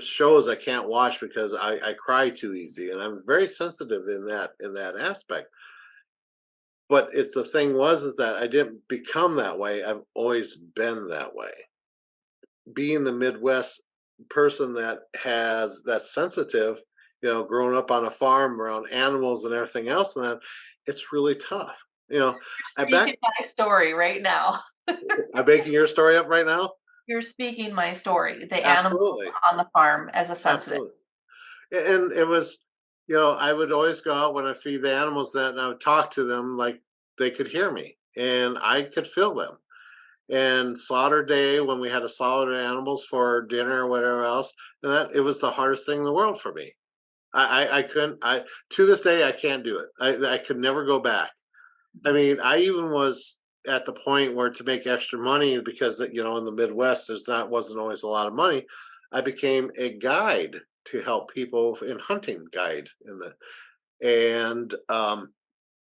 shows I can't watch because I cry too easy, and I'm very sensitive in that aspect. But it's the thing was is that I didn't become that way. I've always been that way. Being the Midwest person that's sensitive, growing up on a farm around animals and everything else, and that it's really tough. I Speaking back my story right now. I'm making your story up right now. You're speaking my story, the animals Absolutely, on the farm as a sensitive. absolutely. And it was, I would always go out when I feed the animals that, and I would talk to them like they could hear me, and I could feel them. And slaughter day, when we had to slaughter animals for dinner or whatever else, and that it was the hardest thing in the world for me. I couldn't. I To this day I can't do it. I could never go back. I mean, I even was at the point where to make extra money because in the Midwest wasn't always a lot of money. I became a guide to help people in hunting guide and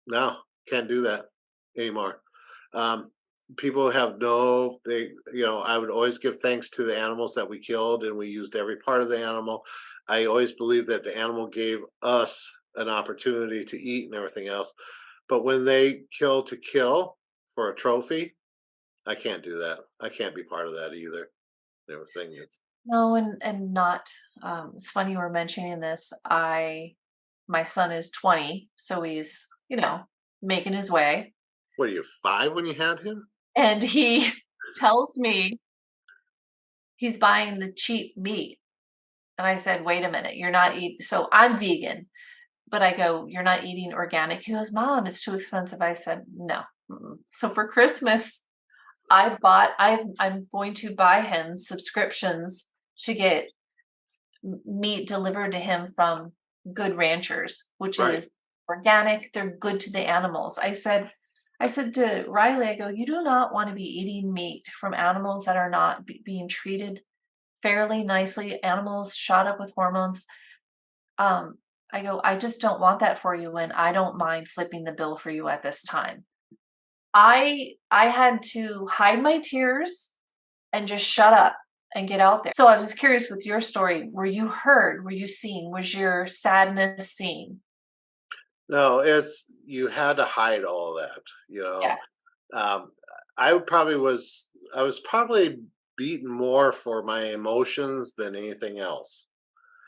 no, can't do that anymore. Um, People have I would always give thanks to the animals that we killed, and we used every part of the animal. I always believed that the animal gave us an opportunity to eat and everything else. But when they kill to kill for a trophy, I can't do that. I can't be part of that either. And everything. It's No, and not, it's funny you were mentioning this. My son is 20, so he's, making his way. What are you, 5 when you had him? And he tells me he's buying the cheap meat. And I said, wait a minute, you're not eating. So I'm vegan, but I go, you're not eating organic. He goes, Mom, it's too expensive. I said, no. Mm-mm. So for Christmas, I'm going to buy him subscriptions to get meat delivered to him from Good Ranchers, which Right. is organic. They're good to the animals. I said to Riley, I go, you do not want to be eating meat from animals that are not being treated fairly, nicely, animals shot up with hormones. Um, I go, I just don't want that for you, and I don't mind flipping the bill for you at this time. I had to hide my tears and just shut up and get out there. So I was curious with your story, were you heard? Were you seen? Was your sadness seen? No, it's you had to hide all that. Yeah. Um, I was probably beaten more for my emotions than anything else.